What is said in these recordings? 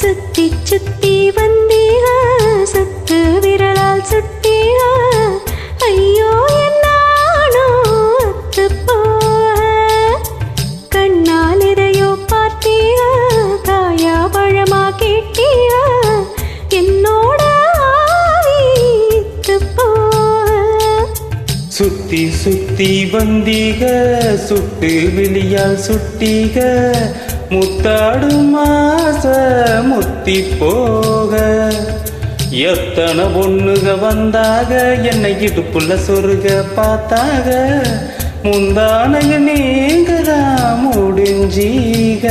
சுத்தி சுத்தி வந்தீங்க சுத்து விரலால் சுட்டீங்க ஐயோ என்னானோ அத்து போக கண்ணால் எதையோ பார்த்தீங்க காயா பழமா கேட்டீங்க என்னோட ஆவித்து போக சுத்தி சுத்தி வந்தீக சுட்டு வெளியால் சுட்டீக முத்தாடும் ஆச முத்தி போக எத்தனை பொண்ணுக வந்தாக என்னை இடுப்புள்ள சொருக பார்த்தாக முந்தானைய நீங்கதான் முடிஞ்சீக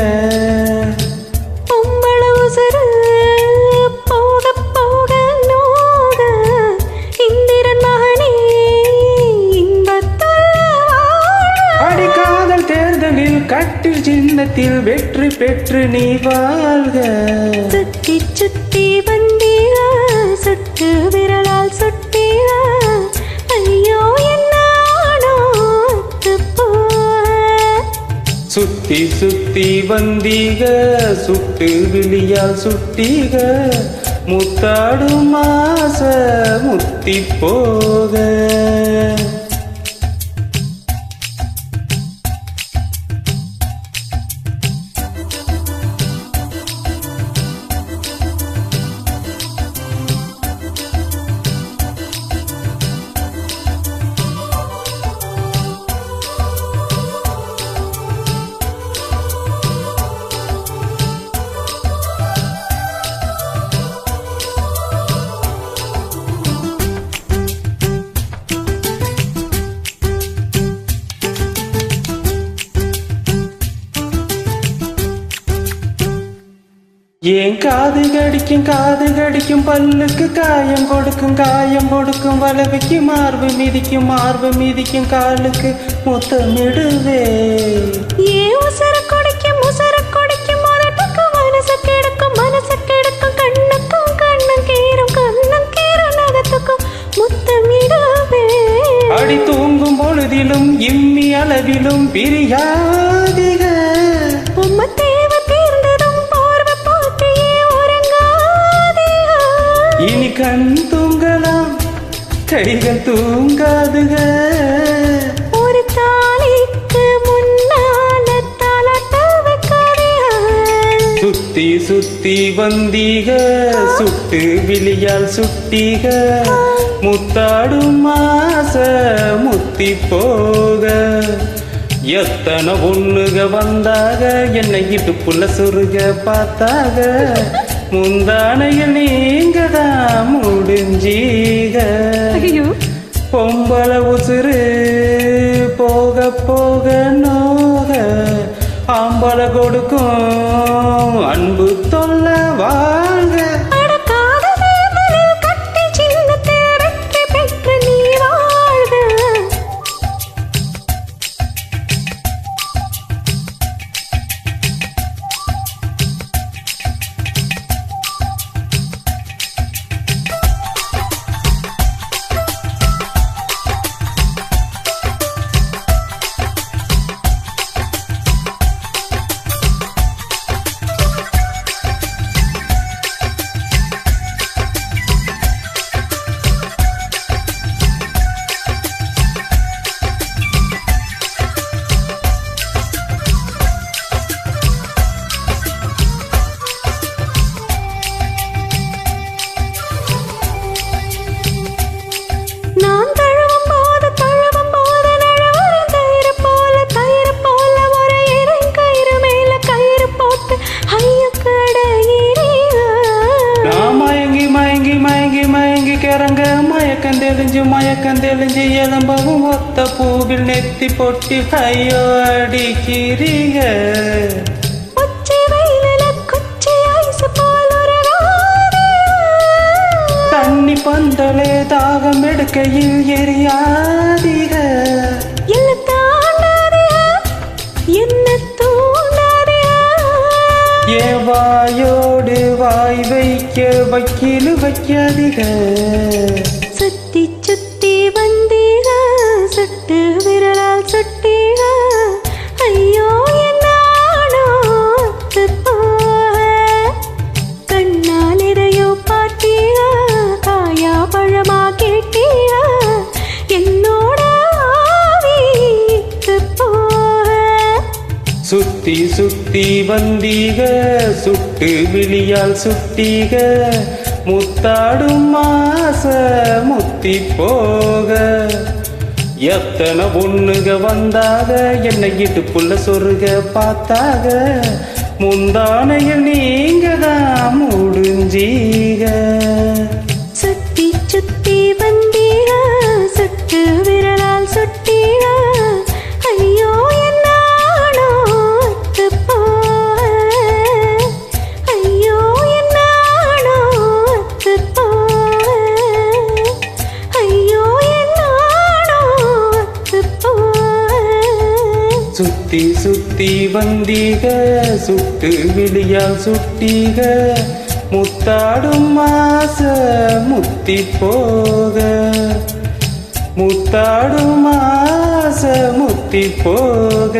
கட்டில் சின்னத்தில் வெற்றி பெற்று நீ வாழ்க சுத்தி சுத்தி வந்தீங்க சுட்டு விரலால் சுட்டீங்க ஐயோ என்னானோ அத்து போக சுத்தி சுத்தி வந்தீக சுட்டு விழியால் சுட்டீக முத்தாடும் ஆச முத்தி போக ஏன் காது கடிக்கும் பல்லுக்கு காயம் கொடுக்கும் வலவைக்கு மார்பு மிதிக்கும் காலுக்கு முத்தமிடுவே ஏன் உசர கொடுக்கும் மரட்டுக்கு மனசு கெடுக்கும் கண்ணும் கீரும் நகத்துக்கும் முத்தமிடுவே அடி தூங்கும் பொழுதிலும் இம்மி அளவிலும் பிரியாதிக இனி கண் தூங்கலாம் கைகள் தூங்காதுக ஒரு தாலிக்கு முன்னால தாலாட்ட வைக்காதீங்க சுத்தி சுத்தி வந்தீக சுட்டு விழியால் சுட்டீக முத்தாடும் ஆச முத்தி போக எத்தனை பொண்ணுக வந்தாக என்னை இடுப்புள்ள சொருக பார்த்தாக முந்தானையில் நீங்கதான் முடிஞ்சீக பொம்பளை உசுறு போக போக நோக ஆம்பளை கொடுக்கும் அன்பு தொல்ல வாழ்க மயக்கம் தெளிஞ்சு எலும்பவும் ஒத்த பூவில் நெத்தி பொட்டி ஐயோ அடிக்கிறீங்க தண்ணி பந்தலே தாகம் எடுக்கையில் எரியாதீக வாயோடு வாய் வைக்க வக்கீலு வைக்காதீக சுத்தி சுத்தி வந்தீங்க சுட்டு விரலால் சுட்டீங்க சுத்தி சுத்தி வந்தீக சுட்டு விழியால் சுட்டீக முத்தாடும் மாச முத்தி போக எத்தனை பொண்ணுக வந்தாக என்னை இடுப்புள்ள சொருக பார்த்தாக முந்தானையில் நீங்க தான் முடிஞ்சீக சுத்தி சுத்தி வந்தீக சுட்டு விரலால் சுட்டீக ஐயோ என்னானோ அத்து போக ஐயோ என்னானோ அத்து போக ஐயோ என்னானோ அத்து போக சுத்தி சுத்தி வந்தீக சுட்டு விழியால் சுட்டீக முத்தாடும் மாச முத்தி போக முத்தாடும் மாச முத்தி போக